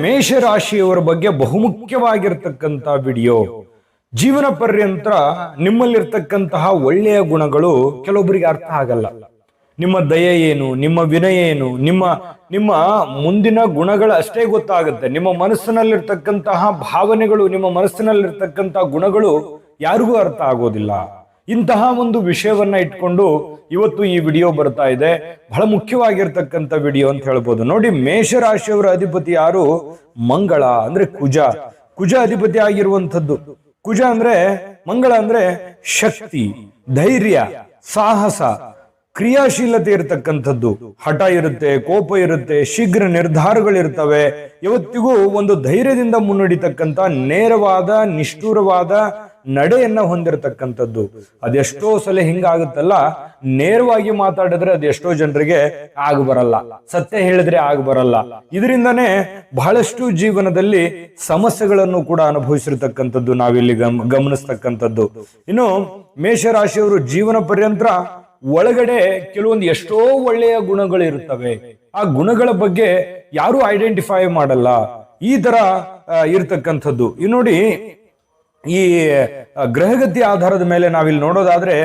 ಮೇಷರಾಶಿಯವರ ಬಗ್ಗೆ ಬಹುಮುಖ್ಯವಾಗಿರ್ತಕ್ಕಂಥ ವಿಡಿಯೋ. ಜೀವನ ಪರ್ಯಂತ ನಿಮ್ಮಲ್ಲಿರ್ತಕ್ಕಂತಹ ಒಳ್ಳೆಯ ಗುಣಗಳು ಕೆಲವೊಬ್ಬರಿಗೆ ಅರ್ಥ ಆಗಲ್ಲ. ನಿಮ್ಮ ದಯೆ ಏನು, ನಿಮ್ಮ ವಿನಯ ಏನು, ನಿಮ್ಮ ಮುಂದಿನ ಗುಣಗಳು ಅಷ್ಟೇ ಗೊತ್ತಾಗುತ್ತೆ. ನಿಮ್ಮ ಮನಸ್ಸಿನಲ್ಲಿರ್ತಕ್ಕಂತಹ ಭಾವನೆಗಳು, ನಿಮ್ಮ ಮನಸ್ಸಿನಲ್ಲಿರ್ತಕ್ಕಂತಹ ಗುಣಗಳು ಯಾರಿಗೂ ಅರ್ಥ ಆಗೋದಿಲ್ಲ. ಇಂತಹ ಒಂದು ವಿಷಯವನ್ನ ಇಟ್ಕೊಂಡು ಇವತ್ತು ಈ ವಿಡಿಯೋ ಬರ್ತಾ ಇದೆ. ಬಹಳ ಮುಖ್ಯವಾಗಿರ್ತಕ್ಕಂಥ ವಿಡಿಯೋ ಅಂತ ಹೇಳ್ಬೋದು. ನೋಡಿ, ಮೇಷರಾಶಿಯವರ ಅಧಿಪತಿ ಯಾರು? ಮಂಗಳ, ಅಂದ್ರೆ ಕುಜ. ಕುಜ ಅಧಿಪತಿ ಆಗಿರುವಂಥದ್ದು. ಕುಜ ಅಂದ್ರೆ, ಮಂಗಳ ಅಂದ್ರೆ ಶಕ್ತಿ, ಧೈರ್ಯ, ಸಾಹಸ, ಕ್ರಿಯಾಶೀಲತೆ ಇರತಕ್ಕಂಥದ್ದು. ಹಠ ಇರುತ್ತೆ, ಕೋಪ ಇರುತ್ತೆ, ಶೀಘ್ರ ನಿರ್ಧಾರಗಳಿರ್ತವೆ. ಇವತ್ತಿಗೂ ಒಂದು ಧೈರ್ಯದಿಂದ ಮುನ್ನಡಿತಕ್ಕಂಥ ನೇರವಾದ, ನಿಷ್ಠುರವಾದ ನಡೆಯನ್ನ ಹೊಂದಿರತಕ್ಕಂಥದ್ದು. ಅದೆಷ್ಟೋ ಸಲ ಹಿಂಗಾಗುತ್ತಲ್ಲ, ನೇರವಾಗಿ ಮಾತಾಡಿದ್ರೆ ಅದೆಷ್ಟೋ ಜನರಿಗೆ ಆಗಬರಲ್ಲ, ಸತ್ಯ ಹೇಳಿದ್ರೆ ಆಗಬರಲ್ಲ. ಇದರಿಂದಾನೇ ಬಹಳಷ್ಟು ಜೀವನದಲ್ಲಿ ಸಮಸ್ಯೆಗಳನ್ನು ಕೂಡ ಅನುಭವಿಸಿರ್ತಕ್ಕಂಥದ್ದು ನಾವಿಲ್ಲಿ ಗಮನಿಸ್ತಕ್ಕಂಥದ್ದು. ಇನ್ನು ಮೇಷರಾಶಿಯವರು ಜೀವನ ಪರ್ಯಂತ ಒಳಗಡೆ ಕೆಲವೊಂದು ಎಷ್ಟೋ ಒಳ್ಳೆಯ ಗುಣಗಳು ಇರ್ತವೆ. ಆ ಗುಣಗಳ ಬಗ್ಗೆ ಯಾರು ಐಡೆಂಟಿಫೈ ಮಾಡಲ್ಲ. ಈ ತರ ಇರ್ತಕ್ಕಂಥದ್ದು. ಈ ನೋಡಿ, ಈ ಗ್ರಹಗತಿ ಆಧಾರದ ಮೇಲೆ ನಾವಿಲ್ಲಿ ನೋಡೋದಾದ್ರೆ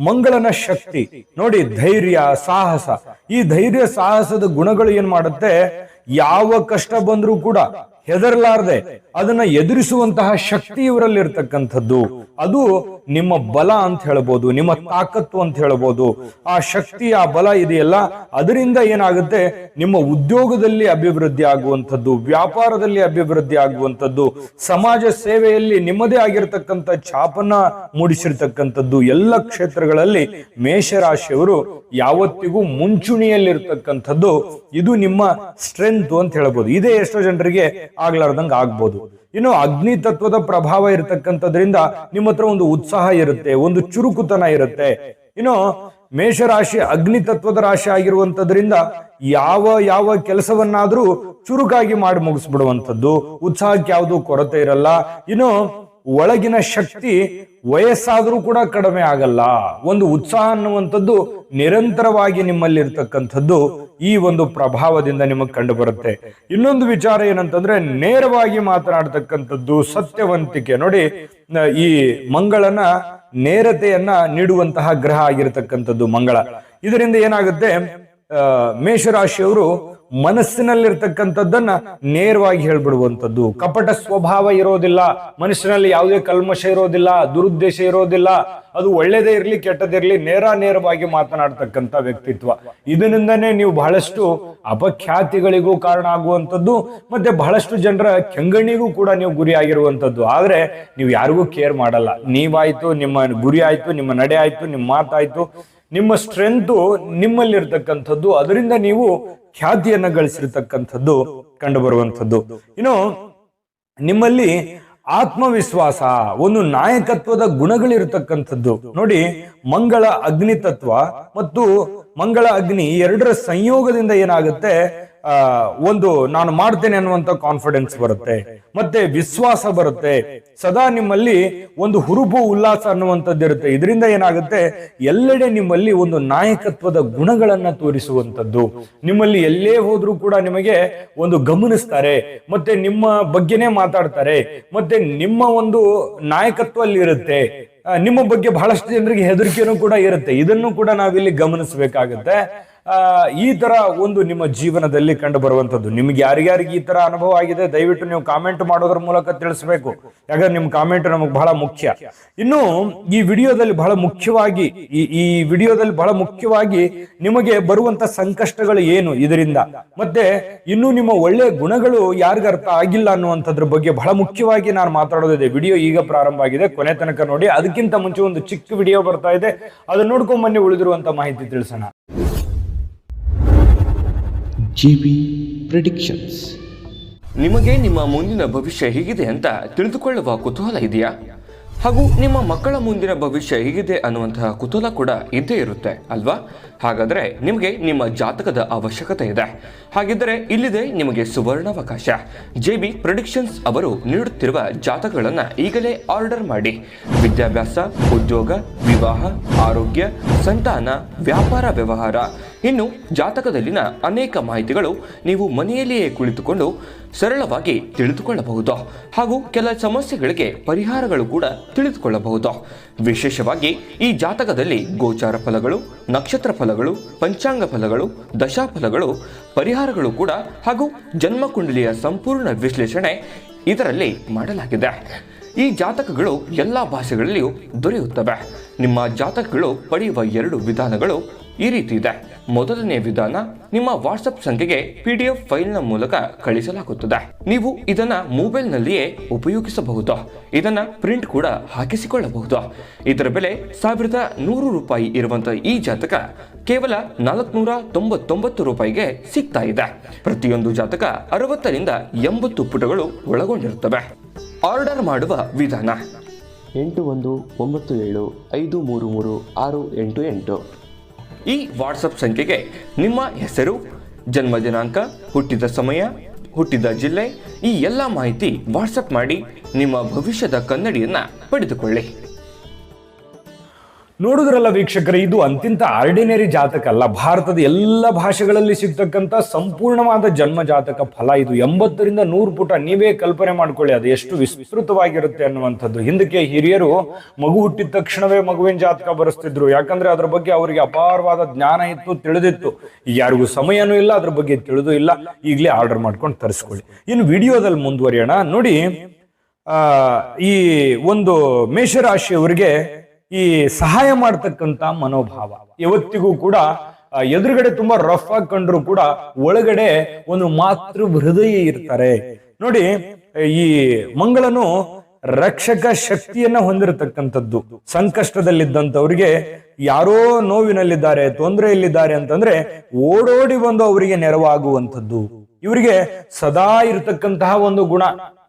ಮಂಗಳನ ಶಕ್ತಿ ನೋಡಿ, ಧೈರ್ಯ, ಸಾಹಸ. ಈ ಧೈರ್ಯ ಸಾಹಸದ ಗುಣಗಳು ಏನ್ ಮಾಡುತ್ತೆ, ಯಾವ ಕಷ್ಟ ಬಂದ್ರೂ ಕೂಡ ಹೆದರ್ಲಾರ್ದೆ ಅದನ್ನ ಎದುರಿಸುವಂತಹ ಶಕ್ತಿ ಇವರಲ್ಲಿ ಇರ್ತಕ್ಕಂಥದ್ದು. ಅದು ನಿಮ್ಮ ಬಲ ಅಂತ ಹೇಳ್ಬೋದು, ನಿಮ್ಮ ತಾಕತ್ತು ಅಂತ ಹೇಳ್ಬೋದು. ಆ ಶಕ್ತಿ, ಆ ಬಲ ಇದೆಯಲ್ಲ, ಅದರಿಂದ ಏನಾಗುತ್ತೆ, ನಿಮ್ಮ ಉದ್ಯೋಗದಲ್ಲಿ ಅಭಿವೃದ್ಧಿ ಆಗುವಂಥದ್ದು, ವ್ಯಾಪಾರದಲ್ಲಿ ಅಭಿವೃದ್ಧಿ ಆಗುವಂಥದ್ದು, ಸಮಾಜ ಸೇವೆಯಲ್ಲಿ ನಿಮ್ಮದೇ ಆಗಿರ್ತಕ್ಕಂಥ ಛಾಪನ್ನ ಮೂಡಿಸಿರ್ತಕ್ಕಂಥದ್ದು. ಎಲ್ಲ ಕ್ಷೇತ್ರಗಳಲ್ಲಿ ಮೇಷರಾಶಿಯವರು ಯಾವತ್ತಿಗೂ ಮುಂಚೂಣಿಯಲ್ಲಿರ್ತಕ್ಕಂಥದ್ದು. ಇದು ನಿಮ್ಮ ಸ್ಟ್ರೆಂತ್ ಅಂತ ಹೇಳ್ಬೋದು. ಇದೇ ಎಷ್ಟೋ ಜನರಿಗೆ ಆಗ್ಲಾರ್ದಂಗ ಆಗ್ಬೋದು. ಇನ್ನು ಅಗ್ನಿ ತತ್ವದ ಪ್ರಭಾವ ಇರತಕ್ಕಂಥದ್ರಿಂದ ನಿಮ್ಮ ಹತ್ರ ಒಂದು ಉತ್ಸಾಹ ಇರುತ್ತೆ, ಒಂದು ಚುರುಕುತನ ಇರುತ್ತೆ. ಇನ್ನು ಮೇಷರಾಶಿ ಅಗ್ನಿ ತತ್ವದ ರಾಶಿ ಆಗಿರುವಂತದ್ರಿಂದ ಯಾವ ಕೆಲಸವನ್ನಾದ್ರೂ ಚುರುಕಾಗಿ ಮಾಡಿ ಮುಗಿಸ್ಬಿಡುವಂಥದ್ದು, ಉತ್ಸಾಹಕ್ಕೆ ಯಾವುದು ಕೊರತೆ ಇರಲ್ಲ. ಇನ್ನು ಒಳಗಿನ ಶಕ್ತಿ ವಯಸ್ಸಾದ್ರೂ ಕೂಡ ಕಡಿಮೆ ಆಗಲ್ಲ. ಒಂದು ಉತ್ಸಾಹ ಅನ್ನುವಂಥದ್ದು ನಿರಂತರವಾಗಿ ನಿಮ್ಮಲ್ಲಿ ಇರ್ತಕ್ಕಂಥದ್ದು ಈ ಒಂದು ಪ್ರಭಾವದಿಂದ ನಿಮಗೆ ಕಂಡು ಬರುತ್ತೆ. ಇನ್ನೊಂದು ವಿಚಾರ ಏನಂತಂದ್ರೆ, ನೇರವಾಗಿ ಮಾತನಾಡ್ತಕ್ಕಂಥದ್ದು, ಸತ್ಯವಂತಿಕೆ. ನೋಡಿ, ಈ ಮಂಗಳನ ನೇರತೆಯನ್ನ ನೀಡುವಂತಹ ಗ್ರಹ ಆಗಿರತಕ್ಕಂಥದ್ದು ಮಂಗಳ. ಇದರಿಂದ ಏನಾಗುತ್ತೆ, ಮೇಷರಾಶಿಯವರು ಮನಸ್ಸಿನಲ್ಲಿರ್ತಕ್ಕಂಥದ್ದನ್ನ ನೇರವಾಗಿ ಹೇಳ್ಬಿಡುವಂಥದ್ದು. ಕಪಟ ಸ್ವಭಾವ ಇರೋದಿಲ್ಲ, ಮನುಷ್ಯನಲ್ಲಿ ಯಾವುದೇ ಕಲ್ಮಶ ಇರೋದಿಲ್ಲ, ದುರುದ್ದೇಶ ಇರೋದಿಲ್ಲ. ಅದು ಒಳ್ಳೇದೇ ಇರ್ಲಿ ಕೆಟ್ಟದಿರ್ಲಿ ನೇರವಾಗಿ ಮಾತನಾಡ್ತಕ್ಕಂಥ ವ್ಯಕ್ತಿತ್ವ. ಇದರಿಂದನೇ ನೀವು ಬಹಳಷ್ಟು ಅಪಖ್ಯಾತಿಗಳಿಗೂ ಕಾರಣ ಆಗುವಂಥದ್ದು, ಮತ್ತೆ ಬಹಳಷ್ಟು ಜನರ ಕೆಂಗಣ್ಣಿಗೂ ಕೂಡ ನೀವು ಗುರಿ ಆಗಿರುವಂಥದ್ದು. ಆದ್ರೆ ನೀವು ಯಾರಿಗೂ ಕೇರ್ ಮಾಡಲ್ಲ. ನೀವಾಯ್ತು, ನಿಮ್ಮ ಗುರಿ ಆಯ್ತು, ನಿಮ್ಮ ನಡೆ ಆಯ್ತು, ನಿಮ್ಮ ಮಾತಾಯ್ತು, ನಿಮ್ಮ ಸ್ಟ್ರೆಂತ್ ನಿಮ್ಮಲ್ಲಿರ್ತಕ್ಕಂಥದ್ದು. ಅದರಿಂದ ನೀವು ಖ್ಯಾತಿಯನ್ನ ಗಳಿಸಿರ್ತಕ್ಕಂಥದ್ದು ಕಂಡು ಬರುವಂಥದ್ದು. ಇನ್ನು ನಿಮ್ಮಲ್ಲಿ ಆತ್ಮವಿಶ್ವಾಸ, ಒಂದು ನಾಯಕತ್ವದ ಗುಣಗಳಿರ್ತಕ್ಕಂಥದ್ದು. ನೋಡಿ, ಮಂಗಳ ಅಗ್ನಿ ತತ್ವ ಮತ್ತು ಮಂಗಳ ಅಗ್ನಿ ಎರಡರ ಸಂಯೋಗದಿಂದ ಏನಾಗುತ್ತೆ, ಒಂದು ನಾನು ಮಾಡ್ತೇನೆ ಅನ್ನುವಂತ ಕಾನ್ಫಿಡೆನ್ಸ್ ಬರುತ್ತೆ, ಮತ್ತೆ ವಿಶ್ವಾಸ ಬರುತ್ತೆ. ಸದಾ ನಿಮ್ಮಲ್ಲಿ ಒಂದು ಹುರುಪು, ಉಲ್ಲಾಸ ಅನ್ನುವಂಥದ್ದು ಇರುತ್ತೆ. ಇದರಿಂದ ಏನಾಗುತ್ತೆ, ಎಲ್ಲೆಡೆ ನಿಮ್ಮಲ್ಲಿ ಒಂದು ನಾಯಕತ್ವದ ಗುಣಗಳನ್ನ ತೋರಿಸುವಂಥದ್ದು. ನಿಮ್ಮಲ್ಲಿ ಎಲ್ಲೇ ಹೋದ್ರೂ ಕೂಡ ನಿಮಗೆ ಒಂದು ಗಮನಿಸ್ತಾರೆ, ಮತ್ತೆ ನಿಮ್ಮ ಬಗ್ಗೆನೇ ಮಾತಾಡ್ತಾರೆ, ಮತ್ತೆ ನಿಮ್ಮ ಒಂದು ನಾಯಕತ್ವ ಅಲ್ಲಿ ಇರುತ್ತೆ. ನಿಮ್ಮ ಬಗ್ಗೆ ಬಹಳಷ್ಟು ಜನರಿಗೆ ಹೆದರಿಕೆನೂ ಕೂಡ ಇರುತ್ತೆ. ಇದನ್ನು ಕೂಡ ನಾವಿಲ್ಲಿ ಗಮನಿಸಬೇಕಾಗತ್ತೆ. ಈ ತರ ಒಂದು ನಿಮ್ಮ ಜೀವನದಲ್ಲಿ ಕಂಡು ಬರುವಂತದ್ದು. ನಿಮ್ಗೆ ಯಾರಿಗಾರಿಗೆ ಈ ತರ ಅನುಭವ ಆಗಿದೆ, ದಯವಿಟ್ಟು ನೀವು ಕಾಮೆಂಟ್ ಮಾಡೋದ್ರ ಮೂಲಕ ತಿಳಿಸ್ಬೇಕು. ಯಾಕಂದ್ರೆ ನಿಮ್ ಕಾಮೆಂಟ್ ನಮಗೆ ಬಹಳ ಮುಖ್ಯ. ಇನ್ನು ಈ ವಿಡಿಯೋದಲ್ಲಿ ಬಹಳ ಮುಖ್ಯವಾಗಿ ನಿಮಗೆ ಬರುವಂತ ಸಂಕಷ್ಟಗಳು ಏನು ಇದರಿಂದ, ಮತ್ತೆ ಇನ್ನು ನಿಮ್ಮ ಒಳ್ಳೆ ಗುಣಗಳು ಯಾರಿಗ ಅರ್ಥ ಆಗಿಲ್ಲ ಅನ್ನುವಂಥದ್ರ ಬಗ್ಗೆ ಬಹಳ ಮುಖ್ಯವಾಗಿ ನಾನು ಮಾತಾಡೋದಿದೆ. ವಿಡಿಯೋ ಈಗ ಪ್ರಾರಂಭ ಆಗಿದೆ, ಕೊನೆ ತನಕ ನೋಡಿ. ಅದಕ್ಕಿಂತ ಮುಂಚೆ ಒಂದು ಚಿಕ್ಕ ವಿಡಿಯೋ ಬರ್ತಾ ಇದೆ, ಅದನ್ನ ನೋಡ್ಕೊಂಡ್ ಬನ್ನಿ, ಉಳಿದಿರುವಂತ ಮಾಹಿತಿ ತಿಳಿಸೋಣ. JB predictions. ನಿಮಗೆ ನಿಮ್ಮ ಮುಂದಿನ ಭವಿಷ್ಯ ಹೇಗಿದೆ ಅಂತ ತಿಳಿದುಕೊಳ್ಳುವ ಕುತೂಹಲ ಇದೆಯಾ? ಹಾಗೂ ನಿಮ್ಮ ಮಕ್ಕಳ ಮುಂದಿನ ಭವಿಷ್ಯ ಹೇಗಿದೆ ಅನ್ನುವಂತಹ ಕುತೂಹಲ ಕೂಡ ಇದ್ದೇ ಇರುತ್ತೆ ಅಲ್ವಾ? ಹಾಗಾದರೆ ನಿಮಗೆ ನಿಮ್ಮ ಜಾತಕದ ಅವಶ್ಯಕತೆ ಇದೆ. ಹಾಗಿದ್ದರೆ ಇಲ್ಲಿದೆ ನಿಮಗೆ ಸುವರ್ಣಾವಕಾಶ. JB ಪ್ರೆಡಿಕ್ಷನ್ಸ್ ಅವರು ನೀಡುತ್ತಿರುವ ಜಾತಕಗಳನ್ನು ಈಗಲೇ ಆರ್ಡರ್ ಮಾಡಿ. ವಿದ್ಯಾಭ್ಯಾಸ, ಉದ್ಯೋಗ, ವಿವಾಹ, ಆರೋಗ್ಯ, ಸಂತಾನ, ವ್ಯಾಪಾರ ವ್ಯವಹಾರ ಇನ್ನು ಜಾತಕದಲ್ಲಿನ ಅನೇಕ ಮಾಹಿತಿಗಳು ನೀವು ಮನೆಯಲ್ಲಿಯೇ ಕುಳಿತುಕೊಂಡು ಸರಳವಾಗಿ ತಿಳಿದುಕೊಳ್ಳಬಹುದು ಹಾಗೂ ಕೆಲ ಸಮಸ್ಯೆಗಳಿಗೆ ಪರಿಹಾರಗಳು ಕೂಡ ತಿಳಿದುಕೊಳ್ಳಬಹುದು. ವಿಶೇಷವಾಗಿ ಈ ಜಾತಕದಲ್ಲಿ ಗೋಚಾರ ಫಲಗಳು, ನಕ್ಷತ್ರ ಫಲಗಳು, ಪಂಚಾಂಗ ಫಲಗಳು, ದಶಾಫಲಗಳು, ಪರಿಹಾರಗಳು ಕೂಡ ಹಾಗೂ ಜನ್ಮಕುಂಡಲಿಯ ಸಂಪೂರ್ಣ ವಿಶ್ಲೇಷಣೆ ಇದರಲ್ಲಿ ಮಾಡಲಾಗಿದೆ. ಈ ಜಾತಕಗಳು ಎಲ್ಲ ಭಾಷೆಗಳಲ್ಲಿಯೂ ದೊರೆಯುತ್ತವೆ. ನಿಮ್ಮ ಜಾತಕಗಳು ಪಡೆಯುವ 2 ವಿಧಾನಗಳು ಈ ರೀತಿ ಇದೆ. ಮೊದಲನೇ ವಿಧಾನ, ನಿಮ್ಮ ವಾಟ್ಸಪ್ ಸಂಖ್ಯೆಗೆ PDF ಫೈಲ್ನ ಮೂಲಕ ಕಳಿಸಲಾಗುತ್ತದೆ. ನೀವು ಇದನ್ನ ಮೊಬೈಲ್ನಲ್ಲಿಯೇ ಉಪಯೋಗಿಸಬಹುದು. ಇದನ್ನ ಪ್ರಿಂಟ್ ಕೂಡ ಹಾಕಿಸಿಕೊಳ್ಳಬಹುದು. ಇದರ ಬೆಲೆ 1100 ರೂಪಾಯಿ ಇರುವಂತಹ ಈ ಜಾತಕ ಕೇವಲ 499 ರೂಪಾಯಿಗೆ ಸಿಗ್ತಾ ಇದೆ. ಪ್ರತಿಯೊಂದು ಜಾತಕ 60 ರಿಂದ 80 ಪುಟಗಳು ಒಳಗೊಂಡಿರುತ್ತವೆ. ಆರ್ಡರ್ ಮಾಡುವ ವಿಧಾನ 8197533688. ಈ ವಾಟ್ಸಪ್ ಸಂಖ್ಯೆಗೆ ನಿಮ್ಮ ಹೆಸರು, ಜನ್ಮ ದಿನಾಂಕ, ಹುಟ್ಟಿದ ಸಮಯ, ಹುಟ್ಟಿದ ಜಿಲ್ಲೆ ಈ ಎಲ್ಲ ಮಾಹಿತಿ ವಾಟ್ಸಪ್ ಮಾಡಿ ನಿಮ್ಮ ಭವಿಷ್ಯದ ಕನ್ನಡಿಯನ್ನ ಪಡೆದುಕೊಳ್ಳಿ. ನೋಡುದ್ರಲ್ಲ ವೀಕ್ಷಕರೇ, ಇದು ಅಂತಿಂತ ಆರ್ಡಿನರಿ ಜಾತಕ ಅಲ್ಲ. ಭಾರತದ ಎಲ್ಲ ಭಾಷೆಗಳಲ್ಲಿ ಸಿಗ್ತಕ್ಕಂಥ ಸಂಪೂರ್ಣವಾದ ಜನ್ಮ ಜಾತಕ ಫಲ ಇದು. 80 ರಿಂದ 100 ಪುಟ. ನೀವೇ ಕಲ್ಪನೆ ಮಾಡ್ಕೊಳ್ಳಿ ಅದು ಎಷ್ಟು ವಿಸ್ತೃತವಾಗಿರುತ್ತೆ ಅನ್ನುವಂಥದ್ದು. ಹಿಂದಕ್ಕೆ ಹಿರಿಯರು ಮಗು ಹುಟ್ಟಿದ ತಕ್ಷಣವೇ ಮಗುವಿನ ಜಾತಕ ಬರೆಸ್ತಿದ್ರು. ಯಾಕಂದ್ರೆ ಅದ್ರ ಬಗ್ಗೆ ಅವರಿಗೆ ಅಪಾರವಾದ ಜ್ಞಾನ ಇತ್ತು, ತಿಳಿದಿತ್ತು. ಯಾರಿಗೂ ಸಮಯನೂ ಇಲ್ಲ, ಅದ್ರ ಬಗ್ಗೆ ತಿಳಿದು ಇಲ್ಲ. ಈಗಲೇ ಆರ್ಡರ್ ಮಾಡ್ಕೊಂಡು ತರಿಸ್ಕೊಳ್ಳಿ. ಇನ್ನು ವಿಡಿಯೋದಲ್ಲಿ ಮುಂದುವರಿಯೋಣ. ನೋಡಿ, ಈ ಒಂದು ಮೇಷರಾಶಿಯವರಿಗೆ ಈ ಸಹಾಯ ಮಾಡ್ತಕ್ಕಂತ ಮನೋಭಾವ ಇವತ್ತಿಗೂ ಕೂಡ ಎದುರುಗಡೆ ತುಂಬಾ ರಫ್ ಆಗಿ ಕಂಡ್ರು ಕೂಡ ಒಳಗಡೆ ಒಂದು ಮಾತೃ ಹೃದಯ ಇರ್ತಾರೆ. ನೋಡಿ, ಈ ಮಂಗಳನು ರಕ್ಷಕ ಶಕ್ತಿಯನ್ನ ಹೊಂದಿರತಕ್ಕಂಥದ್ದು. ಸಂಕಷ್ಟದಲ್ಲಿದ್ದಂಥವ್ರಿಗೆ ಯಾರೋ ನೋವಿನಲ್ಲಿದ್ದಾರೆ, ತೊಂದರೆಯಲ್ಲಿದ್ದಾರೆ ಅಂತಂದ್ರೆ ಓಡೋಡಿ ಬಂದು ಅವರಿಗೆ ನೆರವಾಗುವಂಥದ್ದು. ಇವರಿಗೆ ಸದಾ ಇರತಕ್ಕಂತಹ ಒಂದು ಗುಣ,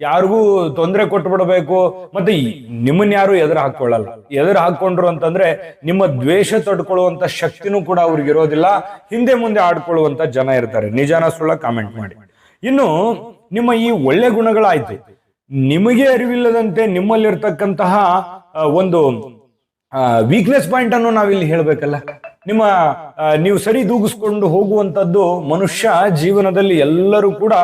ಯಾರಿಗೂ ತೊಂದರೆ ಕೊಟ್ಟು ಬಿಡಬೇಕು, ಮತ್ತೆ ನಿಮ್ಮನ್ನ ಯಾರು ಎದುರು ಹಾಕೊಳ್ಳಲ್ಲ. ಎದುರು ಹಾಕೊಂಡ್ರು ಅಂತಂದ್ರೆ ನಿಮ್ಮ ದ್ವೇಷ ತಡ್ಕೊಳ್ಳುವಂತ ಶಕ್ತಿನೂ ಕೂಡ ಅವ್ರಿಗೆ ಇರೋದಿಲ್ಲ. ಹಿಂದೆ ಮುಂದೆ ಆಡ್ಕೊಳ್ಳುವಂತ ಜನ ಇರ್ತಾರೆ. ನಿಜಾನ ಸುಳ್ಳ ಕಾಮೆಂಟ್ ಮಾಡಿ. ಇನ್ನು ನಿಮ್ಮ ಈ ಒಳ್ಳೆ ಗುಣಗಳಾಯ್ತು, ನಿಮಗೆ ಅರಿವಿಲ್ಲದಂತೆ ನಿಮ್ಮಲ್ಲಿರ್ತಕ್ಕಂತಹ ಒಂದು ವೀಕ್ನೆಸ್ ಪಾಯಿಂಟ್ ಅನ್ನು ನಾವಿಲ್ಲಿ ಹೇಳ್ಬೇಕಲ್ಲ. ನೀವು ಸರಿ ದೂಗಿಸ್ಕೊಂಡು ಹೋಗುವಂತದ್ದು ಮನುಷ್ಯ ಜೀವನದಲ್ಲಿ ಎಲ್ಲರೂ ಕೂಡ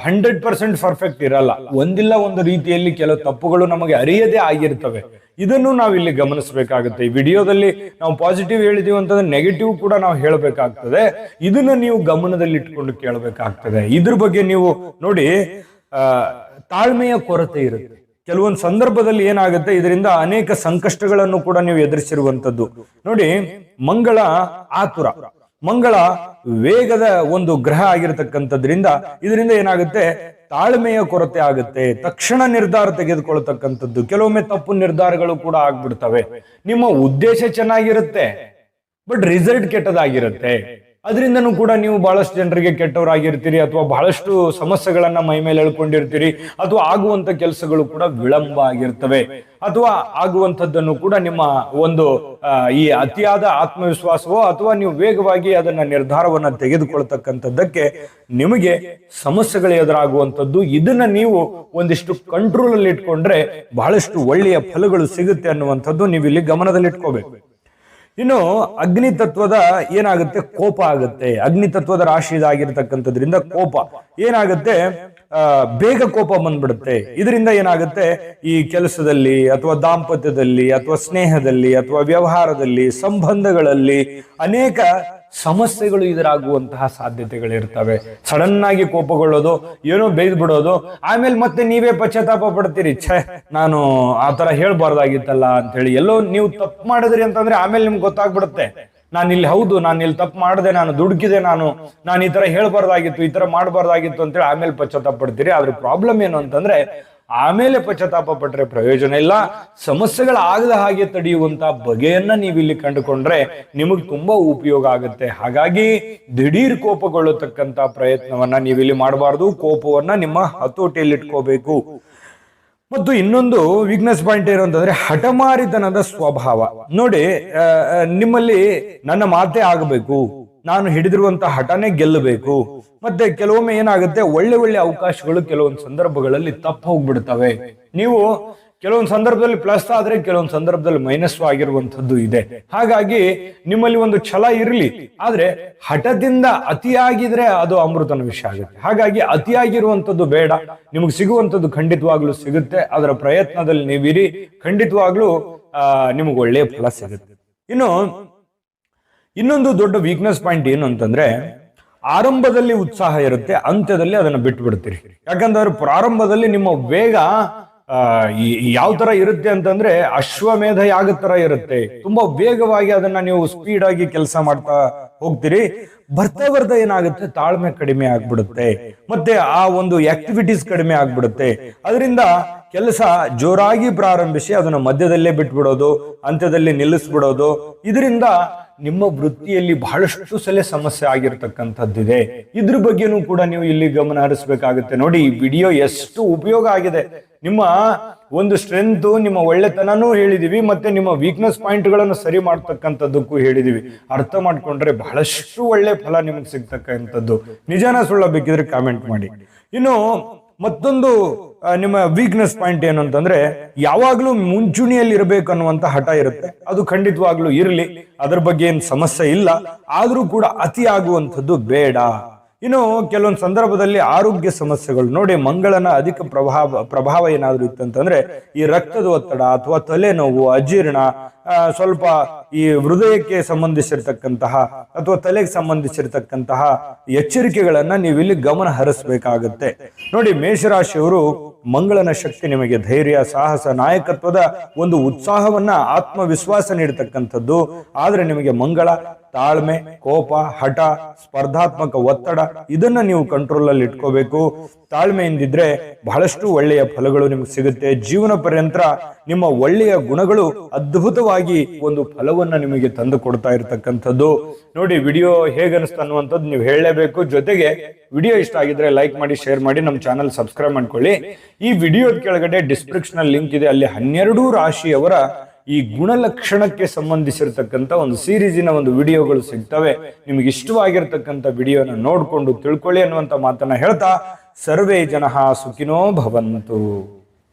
100% ಪರ್ಫೆಕ್ಟ್ ಇರಲ್ಲ. ಒಂದಿಲ್ಲ ಒಂದು ರೀತಿಯಲ್ಲಿ ಕೆಲವು ತಪ್ಪುಗಳು ನಮಗೆ ಅರಿಯದೇ ಆಗಿರ್ತವೆ. ಇದನ್ನು ನಾವಿಲ್ಲಿ ಗಮನಿಸಬೇಕಾಗುತ್ತೆ. ಈ ವಿಡಿಯೋದಲ್ಲಿ ನಾವು ಪಾಸಿಟಿವ್ ಹೇಳಿದೀವಿ ಅಂತಂದ್ರೆ ನೆಗೆಟಿವ್ ಕೂಡ ನಾವು ಹೇಳಬೇಕಾಗ್ತದೆ. ಇದನ್ನ ನೀವು ಗಮನದಲ್ಲಿ ಇಟ್ಕೊಂಡು ಕೇಳಬೇಕಾಗ್ತದೆ. ಇದ್ರ ಬಗ್ಗೆ ನೀವು ನೋಡಿ, ತಾಳ್ಮೆಯ ಕೊರತೆ ಇರುತ್ತೆ. ಕೆಲವೊಂದು ಸಂದರ್ಭದಲ್ಲಿ ಏನಾಗುತ್ತೆ, ಇದರಿಂದ ಅನೇಕ ಸಂಕಷ್ಟಗಳನ್ನು ಕೂಡ ನೀವು ಎದುರಿಸಿರುವಂತದ್ದು. ನೋಡಿ, ಮಂಗಳ ಆತುರ, ಮಂಗಳ ವೇಗದ ಒಂದು ಗ್ರಹ ಆಗಿರತಕ್ಕಂಥದ್ರಿಂದ ಇದರಿಂದ ಏನಾಗುತ್ತೆ, ತಾಳ್ಮೆಯ ಕೊರತೆ ಆಗುತ್ತೆ. ತಕ್ಷಣ ನಿರ್ಧಾರ ತೆಗೆದುಕೊಳ್ತಕ್ಕಂಥದ್ದು, ಕೆಲವೊಮ್ಮೆ ತಪ್ಪು ನಿರ್ಧಾರಗಳು ಕೂಡ ಆಗ್ಬಿಡ್ತವೆ. ನಿಮ್ಮ ಉದ್ದೇಶ ಚೆನ್ನಾಗಿರುತ್ತೆ, ಬಟ್ ರಿಸಲ್ಟ್ ಕೆಟ್ಟದಾಗಿರುತ್ತೆ. ಅದರಿಂದನೂ ಕೂಡ ನೀವು ಬಹಳಷ್ಟು ಜನರಿಗೆ ಕೆಟ್ಟವರಾಗಿರ್ತೀರಿ, ಅಥವಾ ಬಹಳಷ್ಟು ಸಮಸ್ಯೆಗಳನ್ನ ಮೈ ಮೇಲೆ ಎಳ್ಕೊಂಡಿರ್ತೀರಿ, ಅಥವಾ ಆಗುವಂತ ಕೆಲಸಗಳು ಕೂಡ ವಿಳಂಬ ಆಗಿರ್ತವೆ, ಅಥವಾ ಆಗುವಂಥದ್ದನ್ನು ಕೂಡ ನಿಮ್ಮ ಒಂದು ಈ ಅತಿಯಾದ ಆತ್ಮವಿಶ್ವಾಸವೋ ಅಥವಾ ನೀವು ವೇಗವಾಗಿ ಅದನ್ನ ನಿರ್ಧಾರವನ್ನ ತೆಗೆದುಕೊಳ್ತಕ್ಕಂಥದ್ದಕ್ಕೆ ನಿಮಗೆ ಸಮಸ್ಯೆಗಳು ಎದುರಾಗುವಂಥದ್ದು. ಇದನ್ನ ನೀವು ಒಂದಿಷ್ಟು ಕಂಟ್ರೋಲ್ ಅಲ್ಲಿ ಇಟ್ಕೊಂಡ್ರೆ ಬಹಳಷ್ಟು ಒಳ್ಳೆಯ ಫಲಗಳು ಸಿಗುತ್ತೆ ಅನ್ನುವಂಥದ್ದು ನೀವು ಇಲ್ಲಿ ಗಮನದಲ್ಲಿ ಇಟ್ಕೋಬೇಕು. ಇನ್ನು ಅಗ್ನಿ ತತ್ವದ ಏನಾಗುತ್ತೆ, ಕೋಪ ಆಗುತ್ತೆ. ಅಗ್ನಿ ತತ್ವದ ರಾಶಿ ಇದಾಗಿರ್ತಕ್ಕಂಥದ್ರಿಂದ ಕೋಪ ಏನಾಗುತ್ತೆ, ಬೇಗ ಕೋಪ ಬಂದ್ಬಿಡುತ್ತೆ. ಇದರಿಂದ ಏನಾಗುತ್ತೆ, ಈ ಕೆಲಸದಲ್ಲಿ ಅಥವಾ ದಾಂಪತ್ಯದಲ್ಲಿ ಅಥವಾ ಸ್ನೇಹದಲ್ಲಿ ಅಥವಾ ವ್ಯವಹಾರದಲ್ಲಿ ಸಂಬಂಧಗಳಲ್ಲಿ ಅನೇಕ ಸಮಸ್ಯೆಗಳು ಎದುರಾಗುವಂತಹ ಸಾಧ್ಯತೆಗಳಿರ್ತವೆ. ಸಡನ್ ಆಗಿ ಕೋಪಗೊಳ್ಳೋದು, ಏನೋ ಬೈದ್ ಬಿಡೋದು, ಆಮೇಲೆ ಮತ್ತೆ ನೀವೇ ಪಶ್ಚಾತ್ತಾಪ ಪಡ್ತೀರಿ, ನಾನು ಆತರ ಹೇಳ್ಬಾರ್ದಾಗಿತ್ತಲ್ಲ ಅಂತ ಹೇಳಿ. ಎಲ್ಲೋ ನೀವು ತಪ್ಪು ಮಾಡಿದ್ರಿ ಅಂತಂದ್ರೆ ಆಮೇಲೆ ನಿಮ್ಗೆ ಗೊತ್ತಾಗ್ಬಿಡುತ್ತೆ, ನಾನಿಲ್ಲಿ ಹೌದು, ನಾನು ಇಲ್ಲಿ ತಪ್ಪು ಮಾಡಿದೆ, ನಾನು ದುಡುಕಿದೆ, ನಾನು ಈ ತರ ಹೇಳ್ಬಾರ್ದಾಗಿತ್ತು, ಈ ತರ ಮಾಡಬಾರ್ದಾಗಿತ್ತು ಅಂತೇಳಿ ಆಮೇಲೆ ಪಶ್ಚಾತ್ತಾಪ ಪಡ್ತೀರಿ. ಆದ್ರೆ ಪ್ರಾಬ್ಲಮ್ ಏನು ಅಂತಂದ್ರೆ ಆಮೇಲೆ ಪಶ್ಚಾತ್ತಾಪ ಪಟ್ರೆ ಪ್ರಯೋಜನ ಇಲ್ಲ. ಸಮಸ್ಯೆಗಳಾಗದ ಹಾಗೆ ತಡೆಯುವಂತ ಬಗೆಯನ್ನ ನೀವು ಇಲ್ಲಿ ಕಂಡುಕೊಂಡ್ರೆ ನಿಮಗೆ ತುಂಬಾ ಉಪಯೋಗ ಆಗುತ್ತೆ. ಹಾಗಾಗಿ ದಿಢೀರ್ ಕೋಪಗೊಳ್ಳತಕ್ಕಂತ ಪ್ರಯತ್ನವನ್ನ ನೀವಿಲ್ಲಿ ಮಾಡಬಾರ್ದು. ಕೋಪವನ್ನ ನಿಮ್ಮ ಹತೋಟಿಯಲ್ಲಿ ಇಟ್ಕೋಬೇಕು. ಮತ್ತು ಇನ್ನೊಂದು ವೀಕ್ನೆಸ್ ಪಾಯಿಂಟ್ ಏನು ಅಂತಂದ್ರೆ ಹಠಮಾರಿತನದ ಸ್ವಭಾವ. ನೋಡಿ, ನಿಮ್ಮಲ್ಲಿ ನನ್ನ ಮಾತೇ ಆಗಬೇಕು, ನಾನು ಹಿಡಿದಿರುವಂತ ಹಠನೇ ಗೆಲ್ಲಬೇಕು. ಮತ್ತೆ ಕೆಲವೊಮ್ಮೆ ಏನಾಗುತ್ತೆ, ಒಳ್ಳೆ ಒಳ್ಳೆ ಅವಕಾಶಗಳು ಕೆಲವೊಂದು ಸಂದರ್ಭಗಳಲ್ಲಿ ತಪ್ಪು ಹೋಗ್ಬಿಡ್ತವೆ. ನೀವು ಕೆಲವೊಂದು ಸಂದರ್ಭದಲ್ಲಿ ಪ್ಲಸ್ ಆದ್ರೆ ಕೆಲವೊಂದು ಸಂದರ್ಭದಲ್ಲಿ ಮೈನಸ್ ಆಗಿರುವಂತದ್ದು ಇದೆ. ಹಾಗಾಗಿ ನಿಮ್ಮಲ್ಲಿ ಒಂದು ಛಲ ಇರಲಿ, ಆದ್ರೆ ಹಠದಿಂದ ಅತಿಯಾಗಿದ್ರೆ ಅದು ಅಮೃತನ ವಿಷಯ ಆಗುತ್ತೆ. ಹಾಗಾಗಿ ಅತಿಯಾಗಿರುವಂತದ್ದು ಬೇಡ. ನಿಮಗೆ ಸಿಗುವಂತದ್ದು ಖಂಡಿತವಾಗ್ಲೂ ಸಿಗುತ್ತೆ. ಅದರ ಪ್ರಯತ್ನದಲ್ಲಿ ನೀವಿರಿ, ಖಂಡಿತವಾಗ್ಲೂ ನಿಮಗೆ ಒಳ್ಳೆಯ ಫಲ ಸಿಗುತ್ತೆ. ಇನ್ನೊಂದು ದೊಡ್ಡ ವೀಕ್ನೆಸ್ ಪಾಯಿಂಟ್ ಏನು ಅಂತಂದ್ರೆ, ಆರಂಭದಲ್ಲಿ ಉತ್ಸಾಹ ಇರುತ್ತೆ, ಅಂತ್ಯದಲ್ಲಿ ಅದನ್ನು ಬಿಟ್ಟು ಬಿಡ್ತೀರಿ. ಯಾಕಂದ್ರೆ ಪ್ರಾರಂಭದಲ್ಲಿ ನಿಮ್ಮ ವೇಗ ಯಾವ ತರ ಇರುತ್ತೆ ಅಂತಂದ್ರೆ ಅಶ್ವಮೇಧ ಯಾಗದ ತರ ಇರುತ್ತೆ. ತುಂಬಾ ವೇಗವಾಗಿ ಅದನ್ನ ನೀವು ಸ್ಪೀಡ್ ಆಗಿ ಕೆಲಸ ಮಾಡ್ತಾ ಹೋಗ್ತೀರಿ. ಬರ್ತಾ ಏನಾಗುತ್ತೆ, ತಾಳ್ಮೆ ಕಡಿಮೆ ಆಗ್ಬಿಡುತ್ತೆ, ಮತ್ತೆ ಆ ಒಂದು ಆಕ್ಟಿವಿಟೀಸ್ ಕಡಿಮೆ ಆಗ್ಬಿಡುತ್ತೆ. ಅದರಿಂದ ಕೆಲಸ ಜೋರಾಗಿ ಪ್ರಾರಂಭಿಸಿ ಅದನ್ನ ಮಧ್ಯದಲ್ಲೇ ಬಿಟ್ಬಿಡೋದು, ಅಂತ್ಯದಲ್ಲಿ ನಿಲ್ಲಿಸ್ಬಿಡೋದು. ಇದರಿಂದ ನಿಮ್ಮ ವೃತ್ತಿಯಲ್ಲಿ ಬಹಳಷ್ಟು ಸಲ ಸಮಸ್ಯೆ ಆಗಿರ್ತಕ್ಕಂಥದ್ದಿದೆ. ಇದ್ರ ಬಗ್ಗೆನೂ ಕೂಡ ನೀವು ಇಲ್ಲಿ ಗಮನ ಹರಿಸಬೇಕಾಗುತ್ತೆ. ನೋಡಿ, ಈ ವಿಡಿಯೋ ಎಷ್ಟು ಉಪಯೋಗ ಆಗಿದೆ. ನಿಮ್ಮ ಒಂದು ಸ್ಟ್ರೆಂತ್, ನಿಮ್ಮ ಒಳ್ಳೆತನನೂ ಹೇಳಿದೀವಿ, ಮತ್ತೆ ನಿಮ್ಮ ವೀಕ್ನೆಸ್ ಪಾಯಿಂಟ್ ಗಳನ್ನು ಸರಿ ಮಾಡ್ತಕ್ಕಂಥದ್ದಕ್ಕೂ ಹೇಳಿದೀವಿ. ಅರ್ಥ ಮಾಡ್ಕೊಂಡ್ರೆ ಬಹಳಷ್ಟು ಒಳ್ಳೆ ಫಲ ನಿಮಗೆ ಸಿಗ್ತಕ್ಕಂಥದ್ದು. ನಿಜಾನ ಸುಳ್ಳ ಬೇಕಿದ್ರೆ ಕಾಮೆಂಟ್ ಮಾಡಿ. ಇನ್ನು ಮತ್ತೊಂದು ನಿಮ್ಮ ವೀಕ್ನೆಸ್ ಪಾಯಿಂಟ್ ಏನು ಅಂತಂದ್ರೆ, ಯಾವಾಗ್ಲೂ ಮುಂಚೂಣಿಯಲ್ಲಿ ಇರಬೇಕು ಅನ್ನುವಂತ ಹಠ ಇರುತ್ತೆ. ಅದು ಖಂಡಿತವಾಗ್ಲೂ ಇರಲಿ, ಅದ್ರ ಬಗ್ಗೆ ಏನ್ ಸಮಸ್ಯೆ ಇಲ್ಲ. ಆದ್ರೂ ಕೂಡ ಅತಿ ಆಗುವಂಥದ್ದು ಬೇಡ. ಇನ್ನು ಕೆಲವೊಂದು ಸಂದರ್ಭದಲ್ಲಿ ಆರೋಗ್ಯ ಸಮಸ್ಯೆಗಳು ನೋಡಿ, ಮಂಗಳನ ಅಧಿಕ ಪ್ರಭಾವ ಏನಾದ್ರು ಇತ್ತಂತಂದ್ರೆ ಈ ರಕ್ತದ ಒತ್ತಡ ಅಥವಾ ತಲೆನೋವು, ಅಜೀರ್ಣ, ಸ್ವಲ್ಪ ಈ ಹೃದಯಕ್ಕೆ ಸಂಬಂಧಿಸಿರ್ತಕ್ಕಂತಹ ಅಥವಾ ತಲೆಗೆ ಸಂಬಂಧಿಸಿರ್ತಕ್ಕಂತಹ ಎಚ್ಚರಿಕೆಗಳನ್ನ ನೀವಿಲ್ಲಿ ಗಮನ ಹರಿಸಬೇಕಾಗತ್ತೆ. ನೋಡಿ, ಮೇಷರಾಶಿಯವರು ಮಂಗಳನ ಶಕ್ತಿ ನಿಮಗೆ ಧೈರ್ಯ, ಸಾಹಸ, ನಾಯಕತ್ವದ ಒಂದು ಉತ್ಸಾಹವನ್ನ, ಆತ್ಮವಿಶ್ವಾಸ ನೀಡತಕ್ಕಂಥದ್ದು. ಆದ್ರೆ ನಿಮಗೆ ಮಂಗಳ ತಾಳ್ಮೆ, ಕೋಪ, ಹಠ, ಸ್ಪರ್ಧಾತ್ಮಕ ಒತ್ತಡ ಇದನ್ನ ನೀವು ಕಂಟ್ರೋಲ್ ಅಲ್ಲಿ ಇಟ್ಕೋಬೇಕು. ತಾಳ್ಮೆಯಿಂದಿದ್ರೆ ಬಹಳಷ್ಟು ಒಳ್ಳೆಯ ಫಲಗಳು ನಿಮ್ಗೆ ಸಿಗುತ್ತೆ. ಜೀವನ ಪರ್ಯಂತ ನಿಮ್ಮ ಒಳ್ಳೆಯ ಗುಣಗಳು ಅದ್ಭುತವಾಗಿ ಒಂದು ಫಲವನ್ನ ನಿಮಗೆ ತಂದು ಕೊಡ್ತಾ ಇರತಕ್ಕಂಥದ್ದು. ನೋಡಿ, ವಿಡಿಯೋ ಹೇಗನ್ನಿಸ್ತು ಅನ್ನುವಂಥದ್ದು ನೀವು ಹೇಳಲೇಬೇಕು. ಜೊತೆಗೆ ವಿಡಿಯೋ ಇಷ್ಟ ಆಗಿದ್ರೆ ಲೈಕ್ ಮಾಡಿ, ಶೇರ್ ಮಾಡಿ, ನಮ್ಮ ಚಾನಲ್ ಸಬ್ಸ್ಕ್ರೈಬ್ ಮಾಡ್ಕೊಳ್ಳಿ. ಈ ವಿಡಿಯೋದ ಕೆಳಗಡೆ ಡಿಸ್ಕ್ರಿಪ್ಷನ್ ಲಿಂಕ್ ಇದೆ, ಅಲ್ಲಿ 12 ರಾಶಿಯವರ ಈ ಗುಣಲಕ್ಷಣಕ್ಕೆ ಸಂಬಂಧಿಸಿರ್ತಕ್ಕಂಥ ಒಂದು ಸೀರೀಸಿನ ಒಂದು ವಿಡಿಯೋಗಳು ಸಿಗ್ತವೆ. ನಿಮಗೆ ಇಷ್ಟವಾಗಿರ್ತಕ್ಕಂಥ ವಿಡಿಯೋನ ನೋಡ್ಕೊಂಡು ತಿಳ್ಕೊಳ್ಳಿ ಅನ್ನುವಂಥ ಮಾತನ್ನ ಹೇಳ್ತಾ, ಸರ್ವೇ ಜನಃ ಸುಖಿನೋ ಭವಂತು.